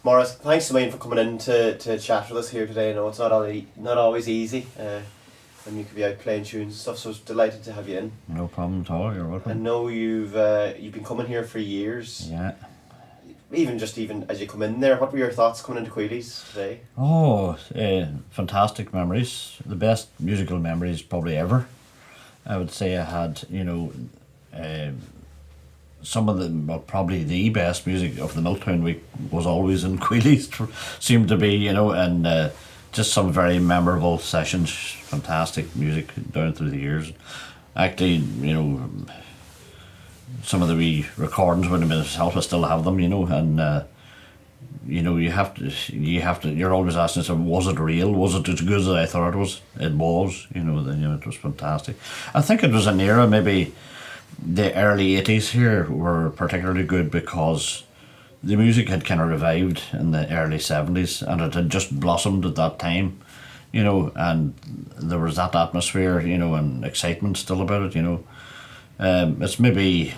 Maurice, thanks a million for coming in to chat with us here today. I know it's not always easy when you could be out playing tunes and stuff, so I was delighted to have you in. No problem at all, you're welcome. I know you've been coming here for years. Yeah. Even as you come in there, what were your thoughts coming into Queally's today? Oh, fantastic memories. The best musical memories probably ever. I would say I had, some of probably the best music of the Miltown week was always in Queally's, seemed to be, and just some very memorable sessions, fantastic music down through the years. Actually, some of the wee recordings with myself, I still have them, and you have to. You're always asking yourself, was it real? Was it as good as I thought it was? It was, it was fantastic. I think it was an era, maybe the early 80s here were particularly good because the music had kind of revived in the early 70s and it had just blossomed at that time, and there was that atmosphere, and excitement still about it, It's maybe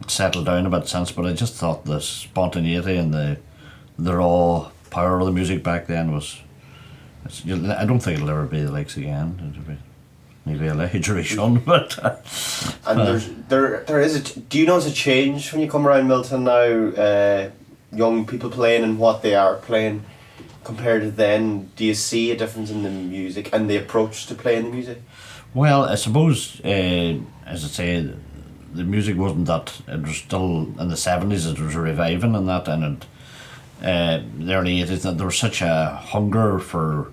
settled down a bit since, but I just thought the spontaneity and the raw power of the music back then I don't think it'll ever be the likes again. It'll be maybe a Higerty, but and there is do you notice a change when you come around Milton now? Young people playing and what they are playing compared to then. Do you see a difference in the music and the approach to playing the music? Well, I suppose, as I say, the music wasn't that. It was still in the 70s. It was reviving and that, and the early 80s. There was such a hunger for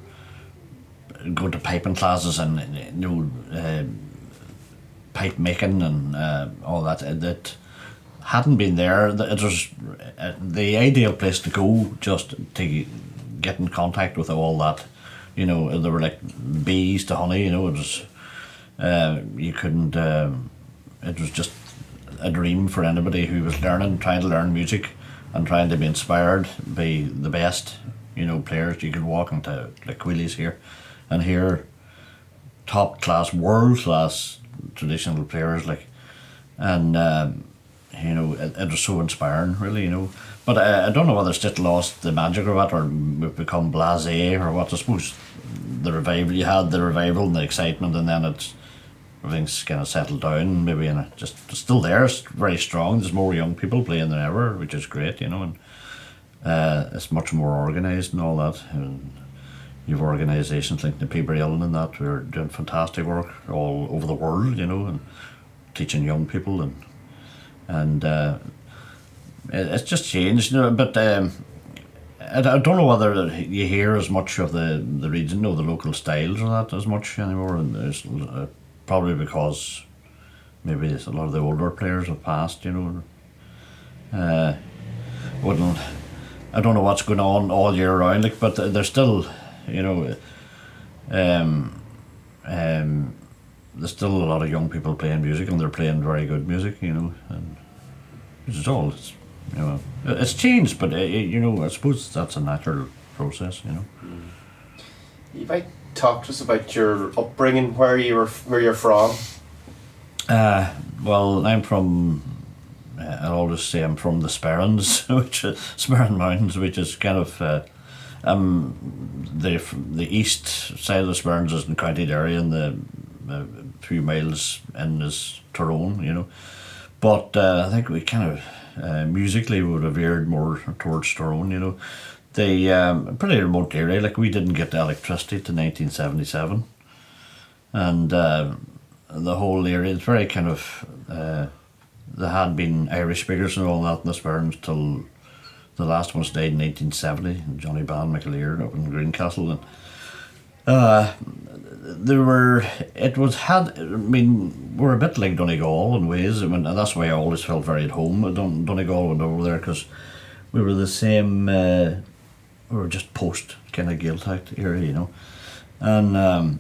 going to piping classes and pipe making and all that that hadn't been there. It was the ideal place to go just to get in contact with all that. They were like bees to honey. It was you couldn't. It was just a dream for anybody who was trying to learn music and trying to be inspired by the best, players. You could walk into like Queally's here and hear top class, world class traditional players and it was so inspiring, really, But I don't know whether it's just lost the magic of it or we've become blasé or what. I suppose you had the revival and the excitement, and then everything's kind of settled down, maybe, and it's still there. It's very strong. There's more young people playing than ever, which is great, and it's much more organised and all that. And you've organisations like the Uilleann and that, we're doing fantastic work all over the world, and teaching young people and it's just changed, but I don't know whether you hear as much of the region, the local styles or that as much anymore, and it's probably because maybe a lot of the older players have passed, I don't know what's going on all year round, but there's still, there's still a lot of young people playing music, and they're playing very good music, and it's changed, but I suppose that's a natural process, You might talk to us about your upbringing, where you're from. Well, I'm from. I always say I'm from the Sperrins, which is Sperrin Mountains, which is kind of the east side of the Sperrins is in County Derry, and the few miles in is Tyrone, But I think we kind of musically would have veered more towards Tyrone, The pretty remote area, we didn't get electricity to 1977, and the whole area is very kind of. There had been Irish speakers and all that in the Sperrins till the last ones died in 1970, Johnny Ban McAleer up in Greencastle, and we're a bit like Donegal in ways, and that's why I always felt very at home. Donegal went over there because we were the same, we were just post kind of Gaeltacht era, and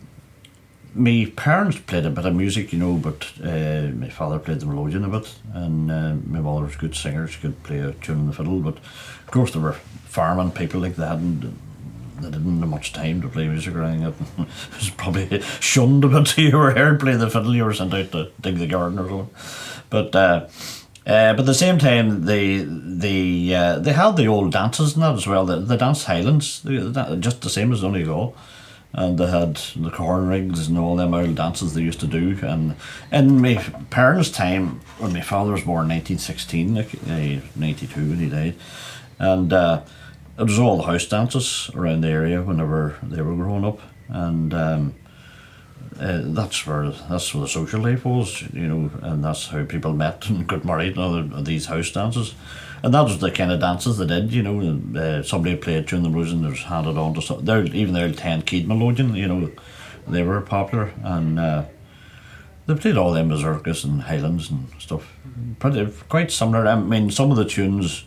my parents played a bit of music, but my father played the melodeon a bit, and my mother was a good singer. She could play a tune on the fiddle, but of course they were farming people, they didn't have much time to play music or anything. It was probably shunned a bit. You were here to play the fiddle, you were sent out to dig the garden or something. But But at the same time, they had the old dances and that as well. They danced Highlands, just the same as Donegal. And they had the corn rigs and all them old dances they used to do. And in my parents' time, when my father was born in 1916, 92 when he died, and it was all the house dances around the area whenever they were growing up. And that's where the social life was, and that's how people met and got married and all these house dances. And that was the kind of dances they did, somebody played during the blues and they was handed on to some. Even the old 10 keyed melodeon, they were popular, and they played all them mazurkas and Highlands and stuff. Quite similar. I mean, some of the tunes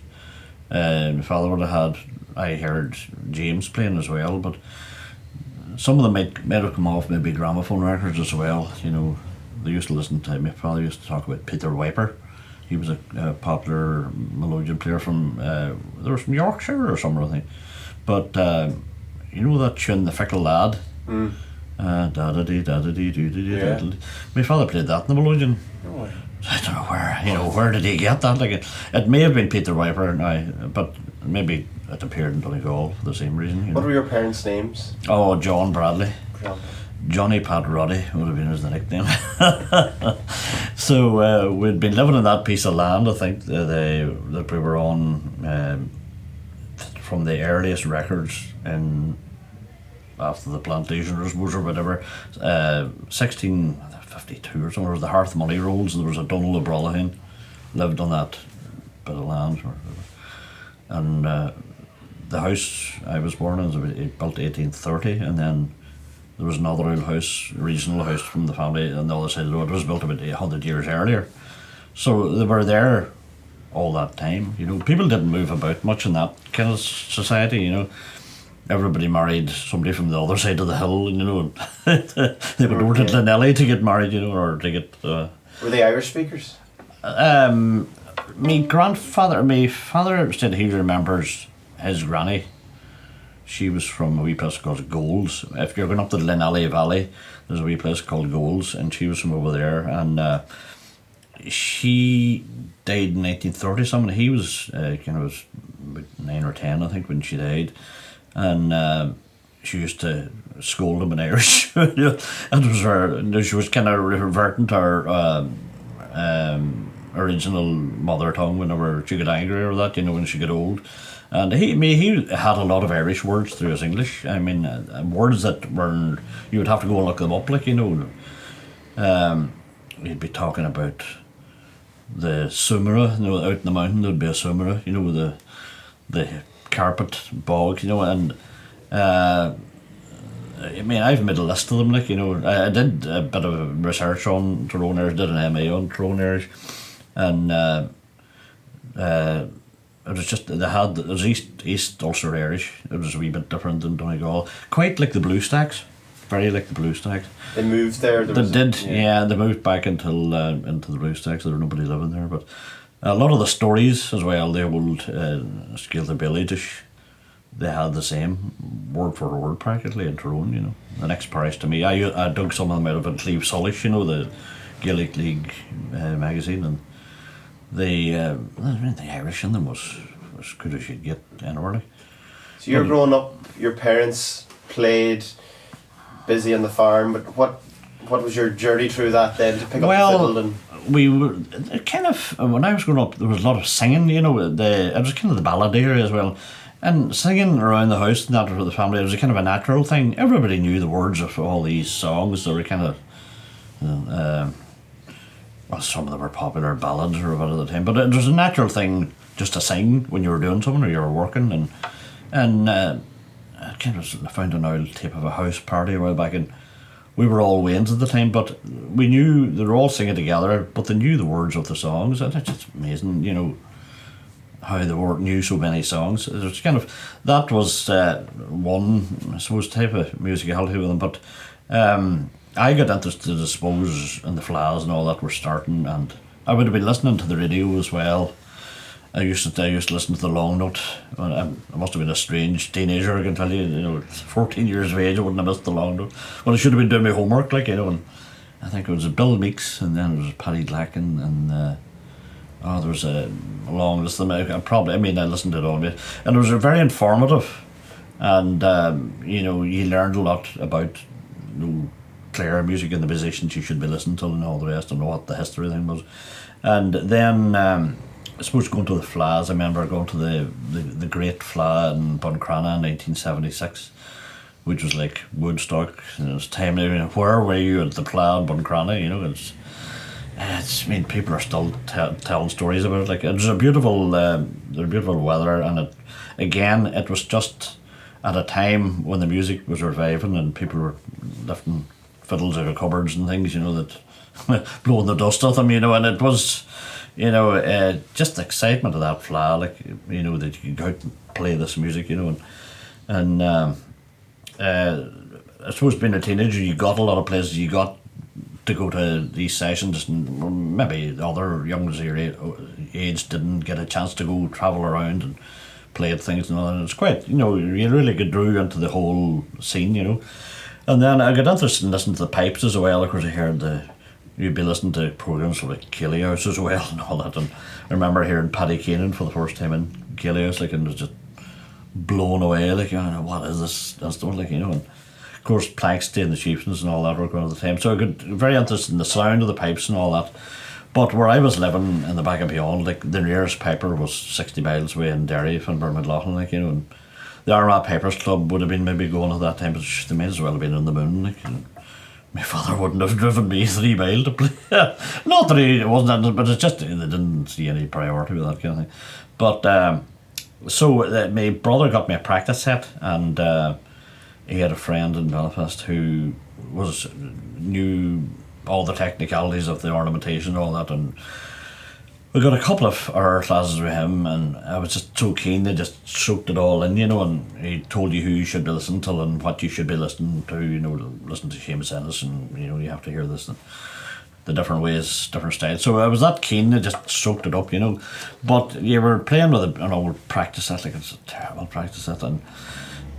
my father would have had, I heard James playing as well, but some of them might have come off maybe gramophone records as well. They used to listen to, my father used to talk about Peter Wiper. He was a popular melodeon player from, they were from Yorkshire or somewhere, I think. But, that tune, The Fickle Lad? Da-da-dee-da-da-dee-doo-doo-doo-doo-doo. My father played that in the melodeon. Oh, I don't know where did he get that? Like it may have been Peter Wiper now, but maybe it appeared in Donegal for the same reason. What were your parents' names? Oh, John Bradley. John. Johnny Pat Roddy would have been his nickname. So we'd been living in that piece of land, I think, that we were on from the earliest records in after the plantation or whatever, 1652 or something. There was the Hearth Money Rolls, and there was a Donald O'Brollohan lived on that bit of land. And the house I was born in was built 1830, and then there was another old house, regional house from the family on the other side of the road. It was built about 100 years earlier. So they were there all that time. People didn't move about much in that kind of society, Everybody married somebody from the other side of the hill, they would over to Glenelly to get married, or to get... Were they Irish speakers? My father said he remembers his granny. She was from a wee place called Goals. If you're going up the Glenelly Valley, there's a wee place called Goals, and she was from over there. And she died in 1930 something. He was was about 9 or 10, I think, when she died. And she used to scold him in Irish. And it was her. She was kind of reverting to her original mother tongue whenever she got angry or that. When she got old. And he had a lot of Irish words through his English. I mean, words that were, you would have to go and look them up, like, he'd be talking about the Samhraidh, out in the mountain there'd be a Samhraidh, the carpet bog, and I mean, I've made a list of them, like, I did a bit of research on Tyrone Irish, did an MA on Tyrone Irish, and it was just, it was East Ulster Irish. It was a wee bit different than Donegal. Quite like the Blue Stacks. Very like the Blue Stacks. They moved there? They moved back into the Blue Stacks. There was nobody living there. But a lot of the stories as well, the old Scoil the Bailey-ish, they had the same, word for word practically in Tyrone, The next parish to me, I dug some of them out of Cleve Solish, the Gaelic League magazine, and the Irish in them was as good as you'd get anywhere. So you're growing up, your parents played, busy on the farm, but what was your journey through that then to pick up the fiddle? And we were kind of, when I was growing up, there was a lot of singing, it was kind of the ballad area as well. And singing around the house and that for the family, it was a kind of a natural thing. Everybody knew the words of all these songs. They were kind of, some of them were popular ballads or whatever at the time, but it was a natural thing just to sing when you were doing something or you were working. And I kind of found an old tape of a house party a while back, and we were all Waynes at the time, but we knew they were all singing together, but they knew the words of the songs, and it's just amazing, how they knew so many songs. It was kind of, that was one, I suppose, type of musicality with them, but I got interested, I suppose, in the Flaws and all that were starting, and I would have been listening to the radio as well. I used to listen to the Long Note. I must have been a strange teenager, I can tell you. 14 years of age, I wouldn't have missed the Long Note. Well, I should have been doing my homework, and I think it was Bill Meeks, and then it was Paddy Glacken, and there was a long list of them. I listened to it all a bit, and it was very informative, and you learned a lot about Clare music and the musicians you should be listening to and all the rest, and what the history thing was. And then I suppose going to the Fla's, I remember going to the Great Fla in Buncrana in 1976, which was like Woodstock. And it was time. Where were you at the Fla in Buncrana? People are still telling stories about it. Like, it was a beautiful weather, and it was just at a time when the music was reviving and people were lifting fiddles out of cupboards and things, that blowing the dust off them, and it was, just the excitement of that Fla, that you could go out and play this music, and I suppose being a teenager, you got a lot of places, you got to go to these sessions, and maybe other youngsters of your age didn't get a chance to go travel around and play at things and all that. And it's quite, you really get drew into the whole scene, And then I got interested in listening to the pipes as well. Of course, I heard you'd be listening to programs like Queally House as well and all that. And I remember hearing Paddy Keenan for the first time in Queally House, and it was just blown away, what is this instrument, and of course Planksty and the Chieftains and all that were going at the time. So I got very interested in the sound of the pipes and all that. But where I was living in the back of beyond, the nearest piper was 60 miles away in Derry from Burnon, and the Armagh Pipers Club would have been maybe going at that time, but they may as well have been on the moon, my father wouldn't have driven me 3 miles to play. Not that it wasn't, but it's just they didn't see any priority with that kind of thing. But so my brother got me a practice set, and he had a friend in Belfast who knew all the technicalities of the ornamentation and all that, and we got a couple of hour classes with him, and I was just so keen. They just soaked it all in, and he told you who you should be listening to and what you should be listening to, listen to Seamus Ennis, and you have to hear this and the different ways, different styles. So I was that keen, they just soaked it up, But you were playing with an old practice set, it's a terrible practice set,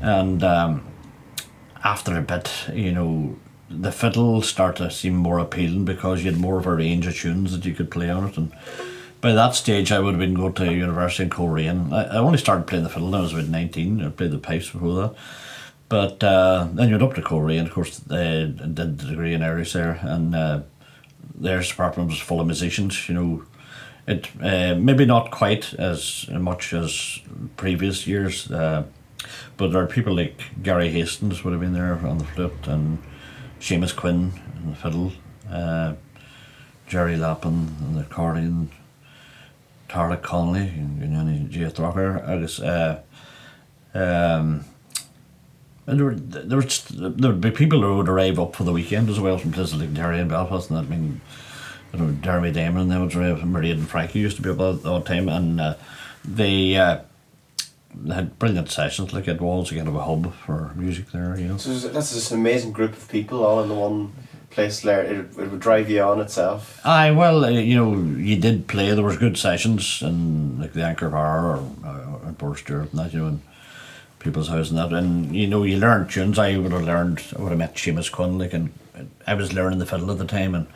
and after a bit, the fiddle started to seem more appealing because you had more of a range of tunes that you could play on it. And by that stage, I would have been going to university in Coleraine. I only started playing the fiddle when I was about 19. I played the pipes before that. But then you went up to Coleraine. Of course, I did the degree in Irish there, and their department was full of musicians. It maybe not quite as much as previous years, but there are people like Gary Hastings would have been there on the flute, and Seamus Quinn on the fiddle, Jerry Lappin on the accordion, Tarla Connolly and J. Rocker. There would be people who would arrive up for the weekend as well from places like Derry and Belfast, and that Jeremy Damon and them would arrive. Mairead and Frankie used to be up all the time, and they had brilliant sessions. Like, it was kind of a hub for music there, So that's just an amazing group of people all in the one place there. It would drive you on itself. Aye, well, you did play. There was good sessions in like the Anchor Bar or Port Stewart and that, in people's house and that. And you learned tunes. I would have met Seamus Quinn, and I was learning the fiddle at the time, and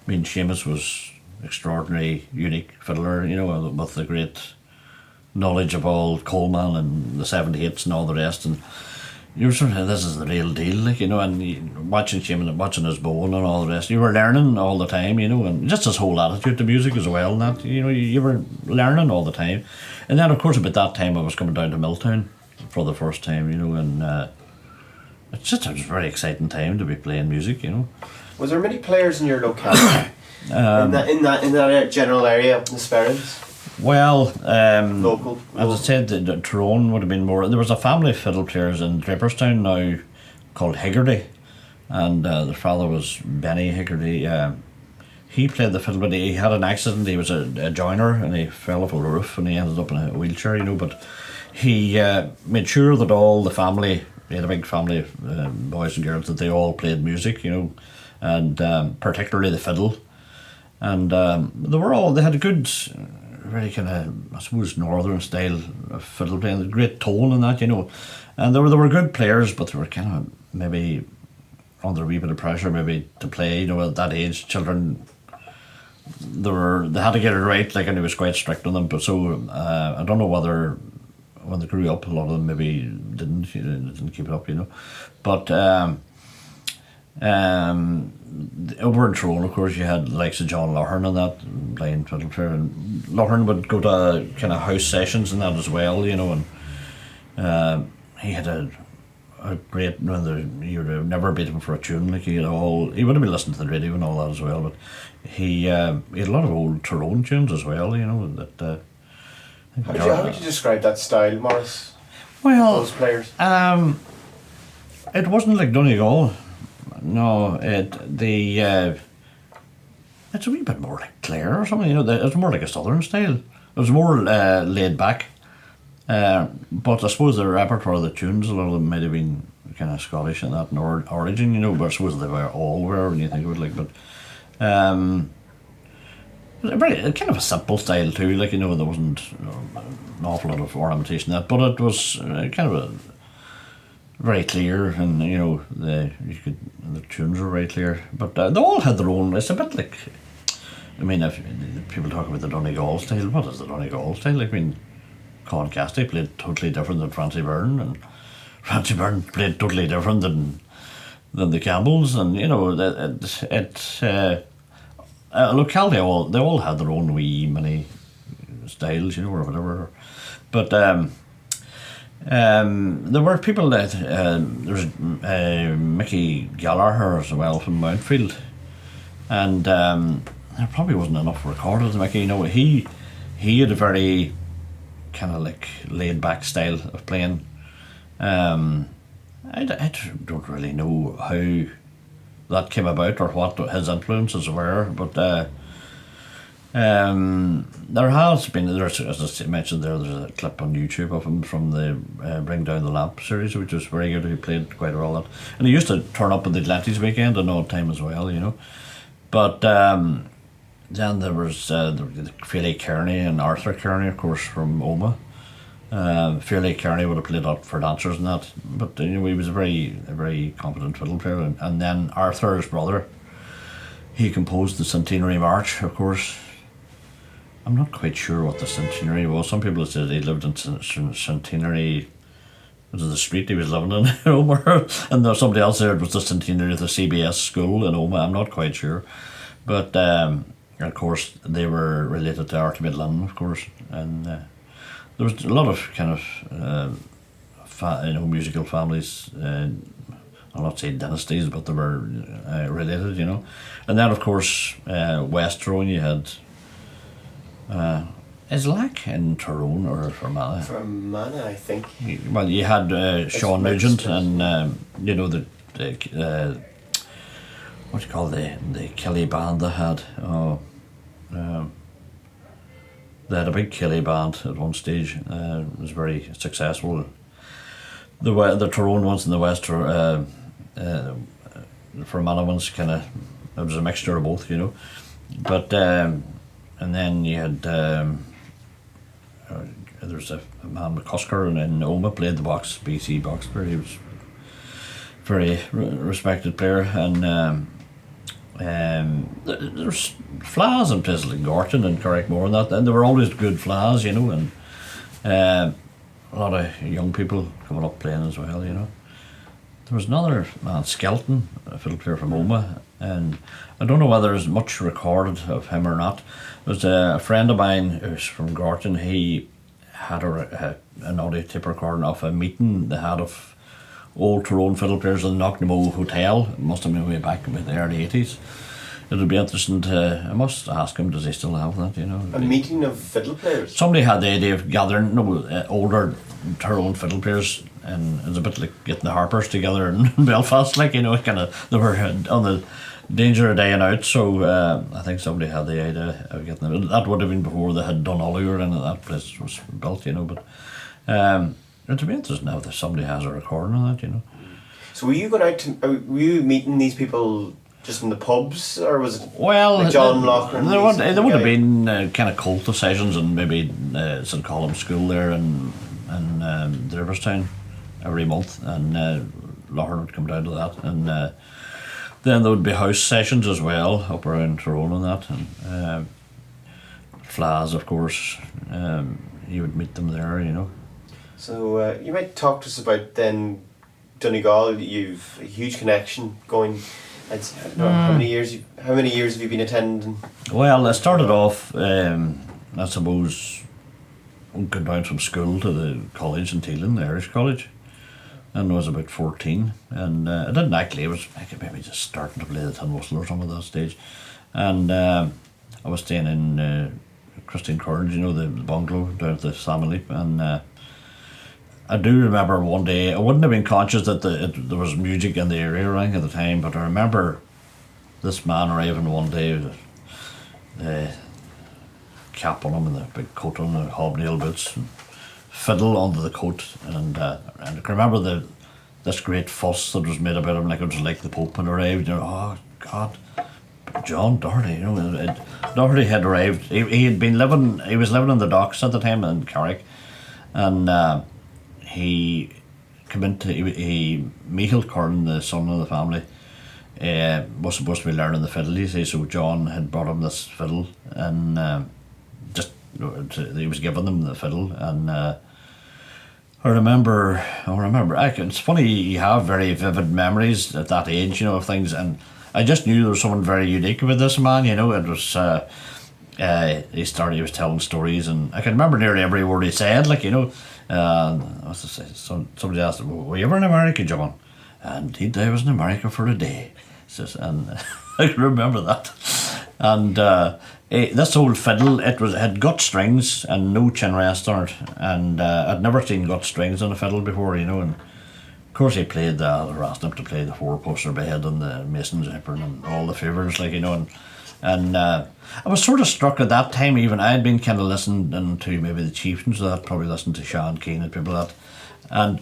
Seamus was extraordinary, unique fiddler, with the great knowledge of all Coleman and the 78s and all the rest, and you were sort of, this is the real deal, and watching him and watching his bowing and all the rest, you were learning all the time, and just his whole attitude to music as well, and that, you were learning all the time. And then, of course, about that time I was coming down to Miltown for the first time, and it was a very exciting time to be playing music, Was there many players in your locality? in that general area in the Sperrins? Well, local. As I said, the Tyrone would have been more. There was a family of fiddle players in Draperstown now called Higerty, and their father was Benny Higerty. He played the fiddle, but he had an accident. He was a joiner, and he fell off a roof, and he ended up in a wheelchair, But he made sure that all the family, he had a big family of boys and girls, that they all played music, and particularly the fiddle. And they had a good, very kind of, I suppose, northern style of fiddle playing, a great tone and that, And they were good players, but they were kind of maybe under a wee bit of pressure maybe to play, at that age. Children, they had to get it right, like, and he was quite strict on them. But so I don't know whether when they grew up, a lot of them maybe didn't keep it up, But over in Tyrone, of course, you had the likes of John Laochra and that playing fiddle player, and Laochra would go to kind of house sessions and that as well, and he had a great, you'd have never beat him for a tune, like he would have been listening to the radio and all that as well, but he had a lot of old Tyrone tunes as well, that how would you describe that style, Maurice? Well, those players? It wasn't like Donegal. No, it's a wee bit more like Clare or something, it's more like a southern style. It was more laid back. But I suppose the repertoire of the tunes, a lot of them might have been kind of Scottish in that in origin, but I suppose they all were when you think of it, like, but very kind of a simple style too, like, there wasn't an awful lot of ornamentation in that, but it was kind of a very clear, and the tunes were very clear, but they all had their own. It's a bit like, if people talk about the Donegal style, what is the Donegal style? Like, Cloncaster played totally different than Francie Byrne, and Francie Byrne played totally different than the Campbells, and locality, they all had their own wee mini styles, or whatever. But there were people that there was Mickey Gallagher as well from Mountfield, and there probably wasn't enough recorded of Mickey. He had a very kind of like laid back style of playing. I don't really know how that came about or what his influences were, but there has been, as I mentioned there's a clip on YouTube of him from the Bring Down the Lamp series, which was very good. He played quite well that, and he used to turn up at the Atlantis weekend an odd time as well, but then there was the Queally Kearney and Arthur Kearney, of course, from Omagh. Queally Kearney would have played up for dancers and that, but he was a very competent fiddle player. And then Arthur's brother, he composed the Centenary March, of course. I'm not quite sure what the Centenary was. Some people said he lived in Centenary. Was it the street he was living in Omagh? And there somebody else said it was the Centenary of the CBS school in Omagh. I'm not quite sure, but of course they were related to Archibald Lynn, of course, and there was a lot of kind of musical families. I'll not say dynasties, but they were related, And then, of course, West Tyrone, you had is Lack in Tyrone or Fermanagh? Fermanagh, I think. Well, you had Sean Nugent and the what do you call the Queally band they had. They had a big Queally band at one stage. It was very successful. The Tyrone ones and the West Fermanagh ones it was a mixture of both, But and then you had there's a man McCusker in Omagh played the BC box player. He was a very respected player, and there's flaws in places like Gorton and Carrickmore and that, and there were always good flaws, and a lot of young people coming up playing as well, There was another man, Skelton, a fiddle player from Omagh, and I don't know whether there's much recorded of him or not. There was a friend of mine who's from Gorton. He had an audio tape recording of a meeting they had of old Tyrone fiddle players in the Knocknamo Hotel. It must have been way back in the early 80s. It would be interesting to, I must ask him, does he still have that, A meeting of fiddle players? Somebody had the idea of gathering older Tyrone fiddle players, and it was a bit like getting the Harpers together in Belfast, they were on the danger of dying out, so I think somebody had the idea of getting them. That would have been before they had done Oliver and that place was built, but it'd be interesting now if somebody has a recording of that, So were you going out were you meeting these people just in the pubs, or was it like John Laochra? There would have been kind of cult sessions and maybe St. Colum's School there in Riverstown every month, and Laochra would come down to that, and then there would be house sessions as well up around Tyrone and that, and Fla's, of course. You would meet them there, you know. So you might talk to us about then Donegal. You've a huge connection going. I don't know, how many years have you been attending? Well, I started off, I suppose, going down from school to the college in Teelan, the Irish College, and I was about 14. And I didn't actually, I was maybe just starting to play the tin whistle or something at that stage. And I was staying in Christine Curran's, you know, the bungalow down at the Samhraidh, and I do remember one day, I wouldn't have been conscious that there was music in the area ring at the time, but I remember this man arriving one day with the cap on him and the big coat on, the hobnail boots, and fiddle under the coat, and I can remember this great fuss that was made about him, like it was like the Pope had arrived, you know, oh God, John Doherty, you know, Doherty had arrived, he was living in the docks at the time in Carrick, and he came into Michael Curran, the son of the family, was supposed to be learning the fiddle, you see, so John had brought him this fiddle, and he was giving them the fiddle, and I remember, it's funny, you have very vivid memories at that age, you know, of things, and I just knew there was something very unique about this man, you know. It was he was telling stories, and I can remember nearly every word he said, like, you know. What's to say? Somebody asked him, "Were you ever in America, John?" And I was in America for a day. Says, and I can remember that. And this old fiddle, it had gut strings and no chin rest on it, and I'd never seen gut strings on a fiddle before, you know. And of course, he played the asked him to play the four-poster bed and the mason's apron and all the favours, like, you know. And I was sort of struck at that time, even I had been kind of listening to maybe the chieftains of that, probably listened to Sean Keane and people like that, and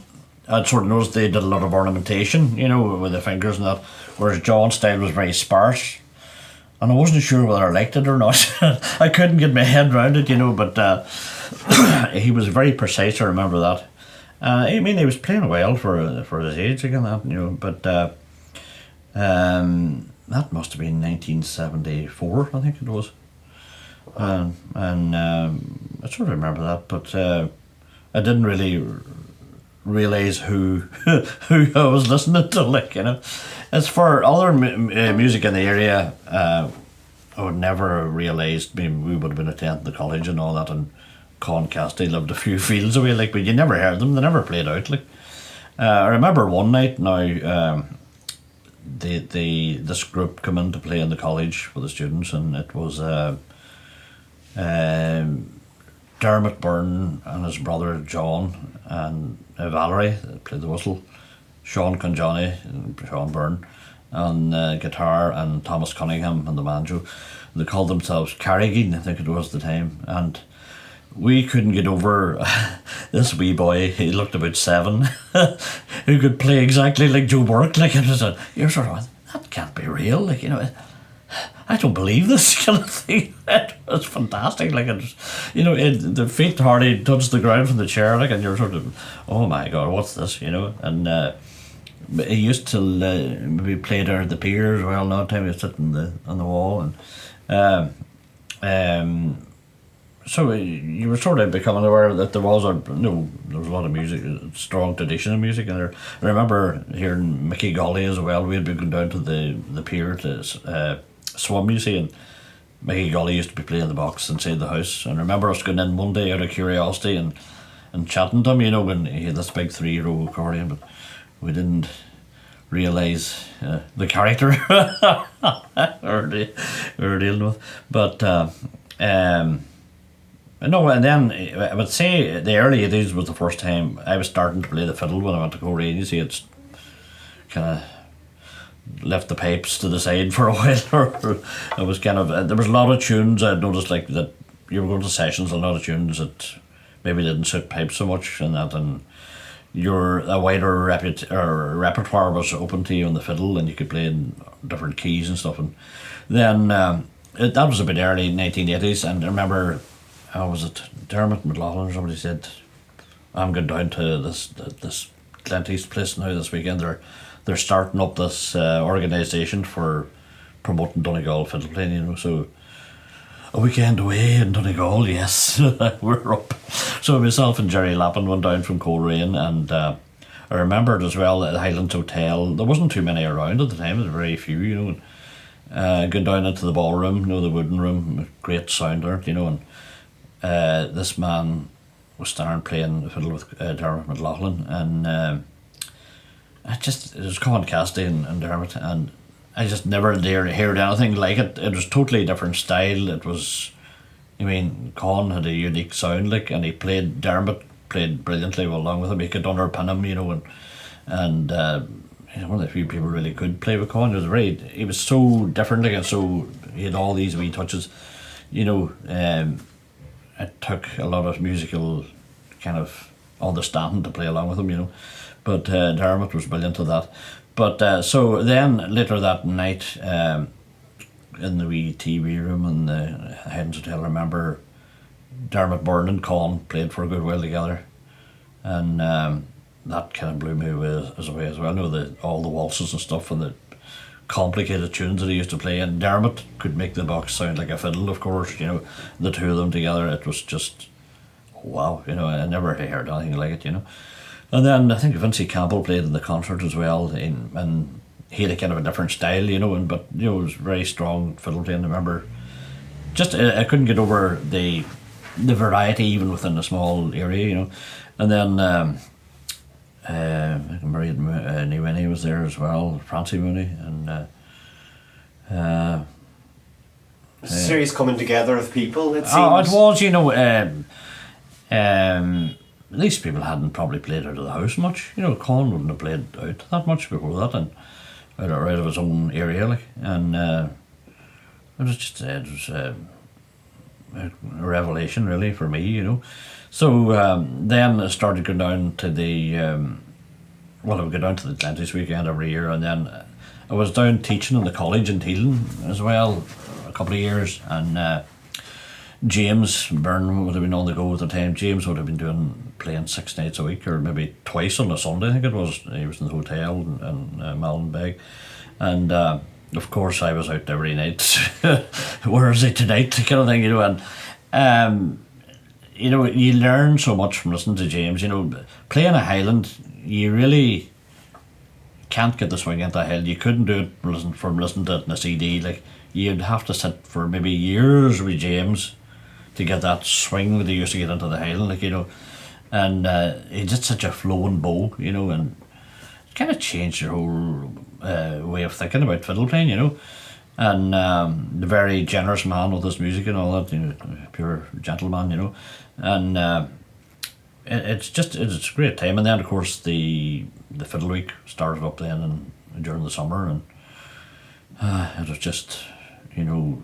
I'd sort of noticed they did a lot of ornamentation, you know, with the fingers and that, whereas John's style was very sparse, and I wasn't sure whether I liked it or not. I couldn't get my head around it, you know, but he was very precise, I remember that. I mean, he was playing well for his age again, that, you know, but that must have been 1974, I think it was. And I sort of remember that, but I didn't really realise who I was listening to, like, you know. As for other music in the area, I would never have realised, we would have been attending the college and all that, and Concasty lived a few fields away, like, but you never heard them, they never played out, like. I remember one night now, this group come in to play in the college for the students, and it was Dermot Byrne and his brother John and Valerie that played the whistle, Sean Conjohnny and Sean Byrne on guitar, and Thomas Cunningham on the banjo. They called themselves Carrigan, I think it was at the time, and we couldn't get over this wee boy, he looked about 7, who could play exactly like Joe Burke, like, it was you're sort of, that can't be real, like, you know, I don't believe this kind of thing. It was fantastic, like, it was, you know, the feet hardly touched the ground from the chair, like, and you're sort of, oh my God, what's this, you know, and he used to maybe play there at the pier as well, no time he was sitting on the wall, and so you were sort of becoming aware that there was a lot of music, a strong tradition of music in there. I remember hearing Mickey Golly as well. We had been going down to the pier to swim, you see, and Mickey Golly used to be playing the box inside the house. And I remember us going in one day out of curiosity and chatting to him, you know, when he had this big 3-row accordion, but we didn't realise the character we were dealing with. But no, and then I would say the early 80s was the first time I was starting to play the fiddle when I went to Clare. You see, it's kind of left the pipes to the side for a while. It was kind of, there was a lot of tunes I noticed, like, that you were going to sessions, a lot of tunes that maybe didn't suit pipes so much, and that, and a wider repertoire was open to you on the fiddle, and you could play in different keys and stuff. And then that was a bit early 1980s, and I remember, how was it, Dermot McLaughlin or somebody said, I'm going down to this Clancy's place now this weekend. They're starting up this organisation for promoting Donegal fiddle playing, you know. So a weekend away in Donegal, yes. We're up. So myself and Jerry Lappin went down from Coleraine, and I remembered as well at the Highlands Hotel, there wasn't too many around at the time, there were very few, you know, and going down into the ballroom, you know, the wooden room, great sound there, you know, and this man was standing playing the fiddle with Dermot McLaughlin, and it was Con Cassidy and Dermot, and I just never heard anything like it. It was totally different style. It was, I mean, Con had a unique sound, like, and Dermot played brilliantly along with him. He could underpin him, you know, and you know, one of the few people really could play with Con. He was so different, like, and so he had all these wee touches, you know. It took a lot of musical kind of understanding to play along with him, you know. But Dermot was brilliant at that. But so then later that night, in the wee TV room in the Highlands Hotel, I remember Dermot, Burnon and Con played for a good while together, and that kind of blew me away as well. You know, all the waltzes and stuff and the complicated tunes that he used to play, and Dermot could make the box sound like a fiddle, of course, you know, the two of them together, it was just wow, you know, I never heard anything like it, you know. And then I think Vincey Campbell played in the concert as well, and he had a kind of a different style, you know, but you know, it was very strong fiddle playing. I remember just I couldn't get over the variety even within a small area, you know. And then Marie Winnie was there as well, Francie Mooney, and a series coming together of people, it seems. Oh, it was, you know. These people hadn't probably played out of the house much, you know. Con wouldn't have played out that much before that, and out of his own area, like, and it was a revelation really for me, you know. So then I started going down to I would go down to the Clancy's weekend every year, and then I was down teaching in the college in Teelan as well for a couple of years, and James Burnon would have been on the go at the time. James would have been playing 6 nights a week, or maybe twice on a Sunday, I think it was. He was in the hotel in Malbay, and of course I was out every night. Where is he tonight, kind of thing, you know. And you know, you learn so much from listening to James, you know. Playing a Highland, you really can't get the swing into a hill. You couldn't do it from listening to it in a CD. Like, you'd have to sit for maybe years with James to get that swing that he used to get into the Highland, like, you know. And he's just such a flowing bow, you know, and it kind of changed your whole way of thinking about fiddle playing, you know. And the very generous man with his music and all that, you know, pure gentleman, you know. And it's a great time. And then of course the Fiddle Week started up then during the summer, and it was just, you know,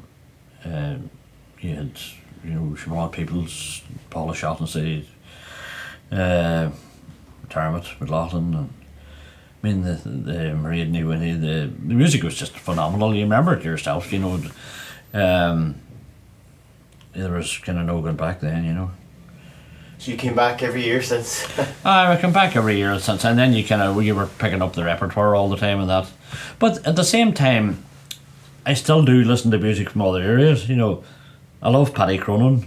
you had, you know, Siobhan Peoples, Paula Shaughnessy, Dermot McLaughlin, and I mean the Marie Winnie, the music was just phenomenal. You remember it yourself, you know. There was kind of no going back then, you know. So you came back every year since? I come back every year since, and then you were picking up the repertoire all the time and that. But at the same time, I still do listen to music from other areas, you know. I love Paddy Cronin.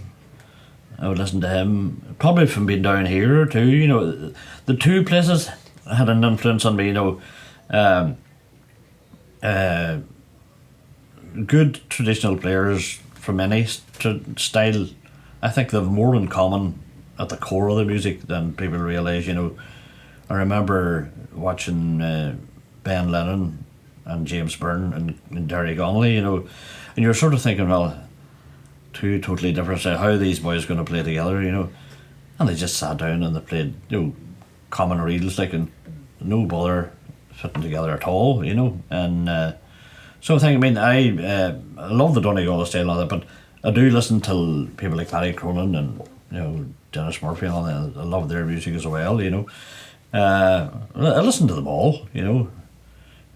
I would listen to him, probably from being down here too, you know. The two places had an influence on me, you know. Good traditional players from any style, I think they've more in common at the core of the music than people realise, you know. I remember watching Ben Lennon and James Byrne and Derry Connolly, you know, and you're sort of thinking, well, two totally different styles, how are these boys going to play together, you know? And they just sat down and they played, you know, common reels, like, and no bother fitting together at all, you know. And so I think, I mean, I love the Donegal style and all that, but I do listen to people like Paddy Cronin and, you know, Dennis Murphy and all that. I love their music as well, you know. I listen to them all, you know.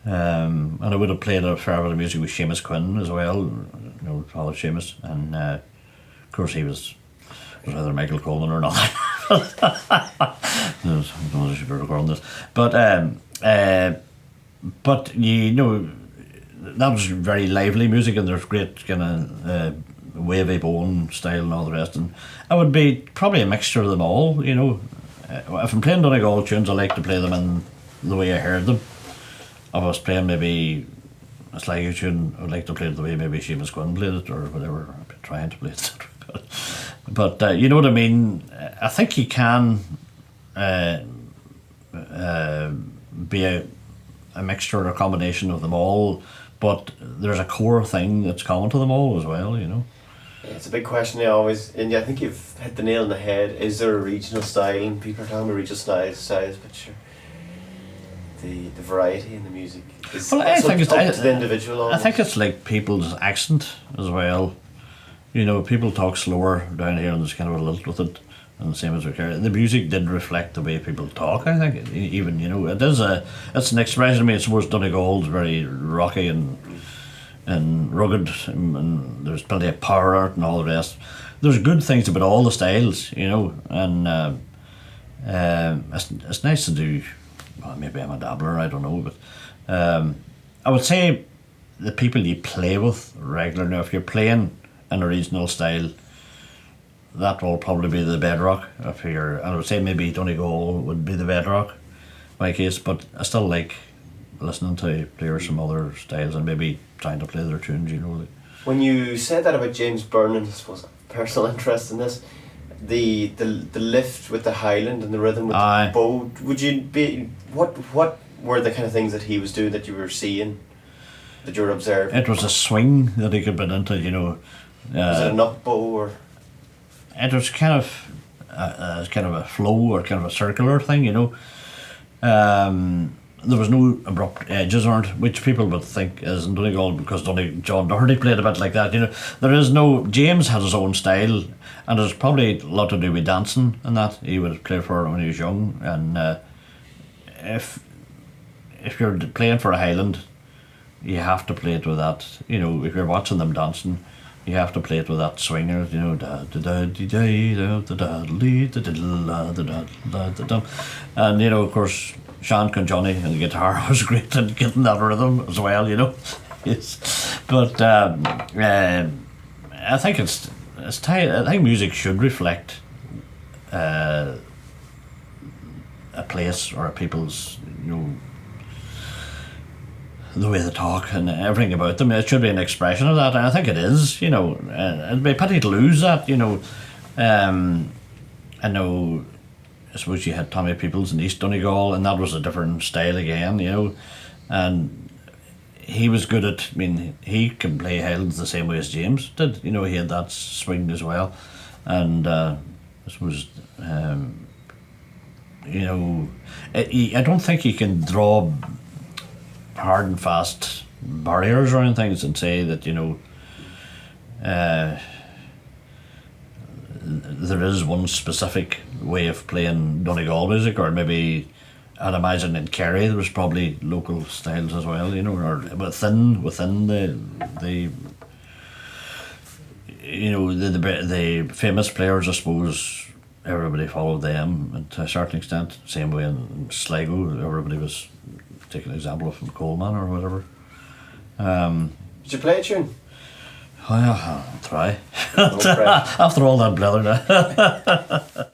And I would have played a fair bit of music with Seamus Quinn as well, you know, Father Seamus, and of course he was either Michael Coleman or not. I don't know if I should be recording this, but you know, that was very lively music, and there's great kind of wavy bone style and all the rest. And I would be probably a mixture of them all, you know. If I'm playing Donegal tunes, I like to play them in the way I heard them. If I was playing maybe a Sligo tune, I would like to play it the way maybe Seamus Quinn played it or whatever. I've been trying to play it. But you know what I mean? I think you can be a mixture or a combination of them all, but there's a core thing that's common to them all as well, you know. Yeah, it's a big question I always, and I think you've hit the nail on the head. Is there a regional style? And people are talking about regional styles, but sure, the variety in the music is well, I think it's up to the individual. Almost. I think it's like people's accent as well. You know, people talk slower down here, and there's kind of a lilt with it, and the same as we care. The music did reflect the way people talk. I think, even you know, it's an expression. I mean, I suppose Donegal's very rocky and rugged, and there's plenty of power art and all the rest. There's good things about all the styles, you know, and it's nice to do. Well, maybe I'm a dabbler, I don't know, but I would say the people you play with regularly. Now, if you're playing in a regional style, that will probably be the bedrock. If you're, I would say maybe Donegal would be the bedrock, in my case. But I still like listening to players from other styles and maybe trying to play their tunes. You know. When you said that about James Burnon, I suppose personal interest in this, the lift with the Highland and the rhythm with the bow. Would you be what were the kind of things that he was doing that you were seeing, that you were observing? It was a swing that he could put into, you know. Was it a nut bow or? It was kind of a flow or kind of a circular thing, you know. There was no abrupt edges on it, which people would think is in Donegal because John Doherty played a bit like that, you know. There is no. James had his own style, and there's probably a lot to do with dancing and that. He would have played for it when he was young, and if you're playing for a Highland, you have to play it with that. You know, if you're watching them dancing, you have to play it with that swinger, you know, da da da da da da da da da da da, and you know, of course, Sean Conjohnny and the guitar was great at getting that rhythm as well, you know. Yes, but I think I think music should reflect a place or a people's, you know, the way they talk and everything about them. It should be an expression of that, and I think it is, you know. It'd be a pity to lose that, you know. I know, I suppose you had Tommy Peoples in East Donegal, and that was a different style again, you know. And he was good at, I mean, he can play Highlands the same way as James did, you know. He had that swing as well, and I suppose, you know, I don't think you can draw hard and fast barriers or anything and say that, you know, there is one specific way of playing Donegal music, or maybe I'd imagine in Kerry there was probably local styles as well, you know, or within the you know, the famous players, I suppose everybody followed them, and to a certain extent, same way in Sligo, everybody was, take an example from Coleman or whatever. Did you play a tune? Well, I'll try. After all that blather now.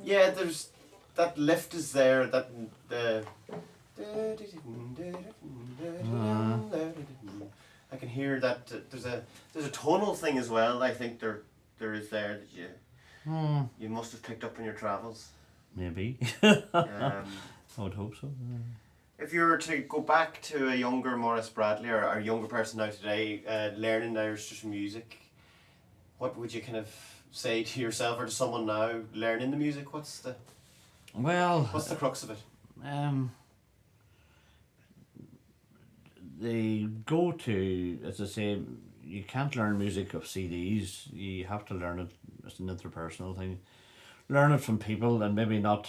Yeah, there's that lift is there. That the. I can hear that. There's a tonal thing as well. I think there is there that you must have picked up in your travels. Maybe. I would hope so. If you were to go back to a younger Maurice Bradley or a younger person now today, learning Irish just music, what would you kind of say to yourself or to someone now learning the music? What's the crux of it? They go to, as I say, you can't learn music of CDs. You have to learn it as an interpersonal thing. Learn it from people, and maybe not.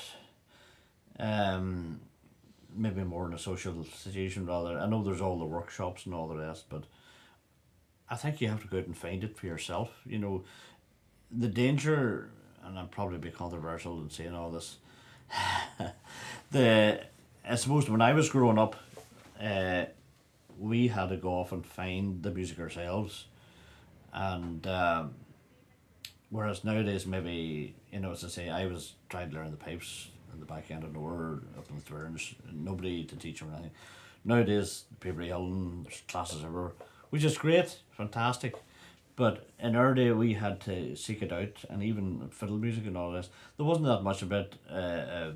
Maybe more in a social situation rather. I know there's all the workshops and all the rest, but I think you have to go out and find it for yourself. You know, the danger, and I'll probably be controversial in saying all this. I suppose when I was growing up, we had to go off and find the music ourselves, and whereas nowadays maybe, you know, as I say, I was trying to learn the pipes in the back end of nowhere up in the Thrins, nobody to teach or anything. Nowadays people are yelling, there's classes everywhere, which is great, fantastic, but in our day we had to seek it out, and even fiddle music and all this, there wasn't that much about there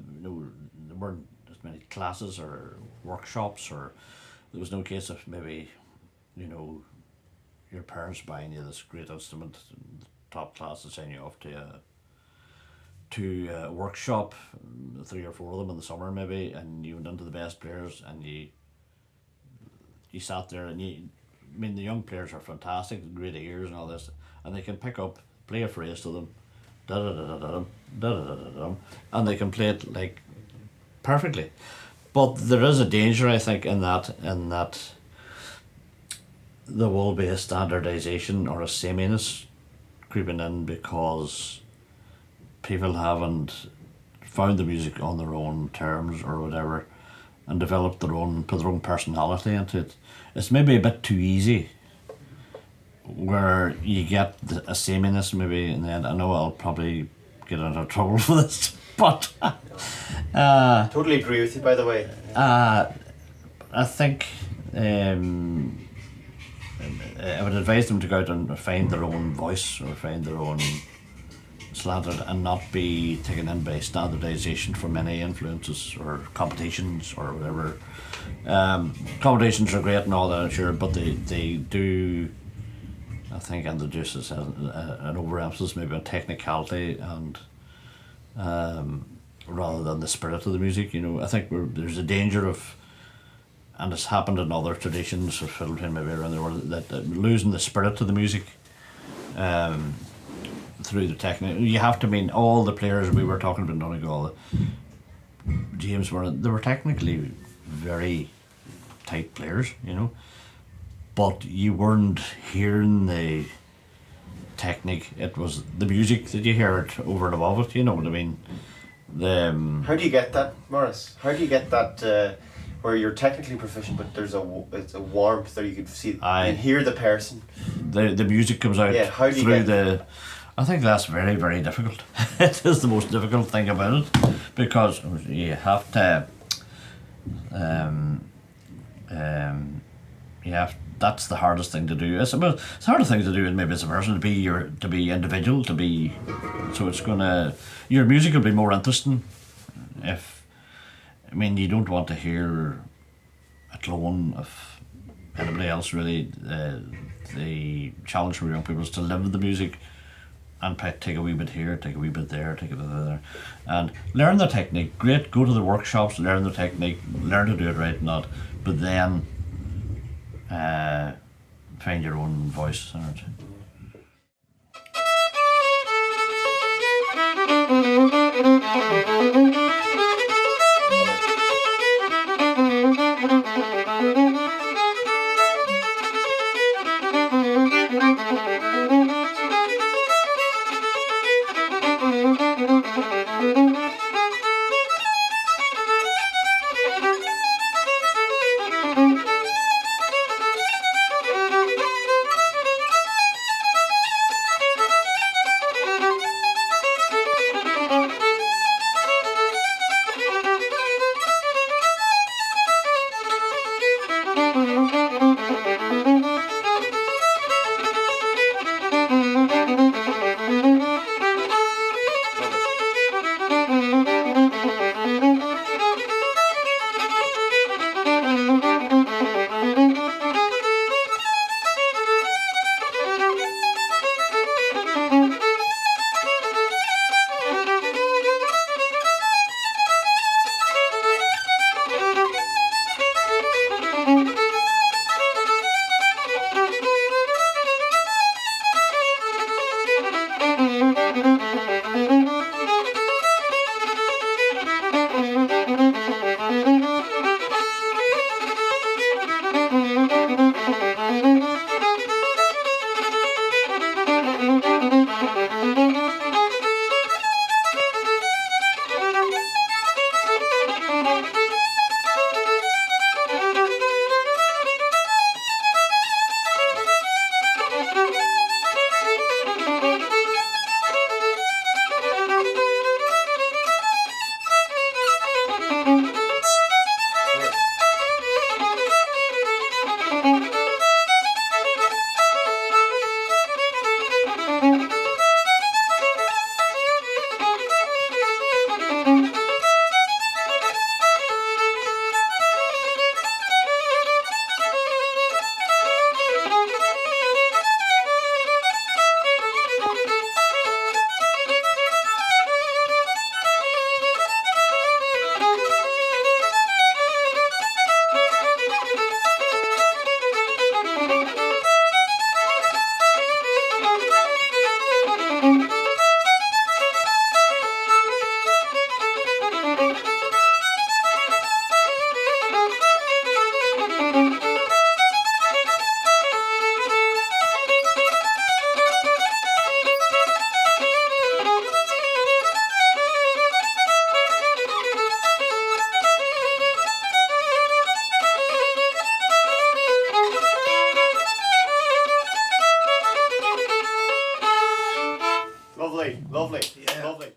weren't as many classes or workshops, or there was no case of maybe, you know, your parents buying you this great instrument, top class, and sending you off to a workshop, 3 or 4 of them in the summer maybe, and you went into the best players, and you sat there, and I mean the young players are fantastic, great ears and all this, and they can pick up, play a phrase to them, da da da da da da da da da, and they can play it like perfectly. But there is a danger, I think, in that there will be a standardisation or a sameness creeping in, because people haven't found the music on their own terms or whatever, and developed put their own personality into it. It's maybe a bit too easy, where you get a sameness maybe, and then I know I'll probably get into trouble for this, but totally agree with you, by the way. I think I would advise them to go out and find their own voice, or find their own slanted, and not be taken in by standardisation from any influences or competitions or whatever. Competitions are great and all that, sure, but they do, I think, introduce an overemphasis maybe on technicality, and rather than the spirit of the music. You know, I think there's a danger of, and it's happened in other traditions of fiddle playing maybe around the world, that losing the spirit of the music through the technique. You have to mean all the players we were talking about Donegal, James, they were technically very tight players, you know, but you weren't hearing the technique. It was the music that you heard over and above it. You know what I mean? How do you get that, Maurice? How do you get that where you're technically proficient, but there's it's a warmth there, you can see, you can hear the person. The music comes out through the. I think that's very, very difficult. It is the most difficult thing about it, because you have to. That's the hardest thing to do. It's the hardest thing to do, and maybe as a person, to be individual, so it's gonna, your music will be more interesting if, I mean, you don't want to hear a clone of anybody else really. The challenge for young people is to live the music and take a wee bit here, take a wee bit there, take a bit there, and learn the technique. Great, go to the workshops, learn the technique, learn to do it right, not, but then find your own voice in it. Lovely. Yeah. Lovely.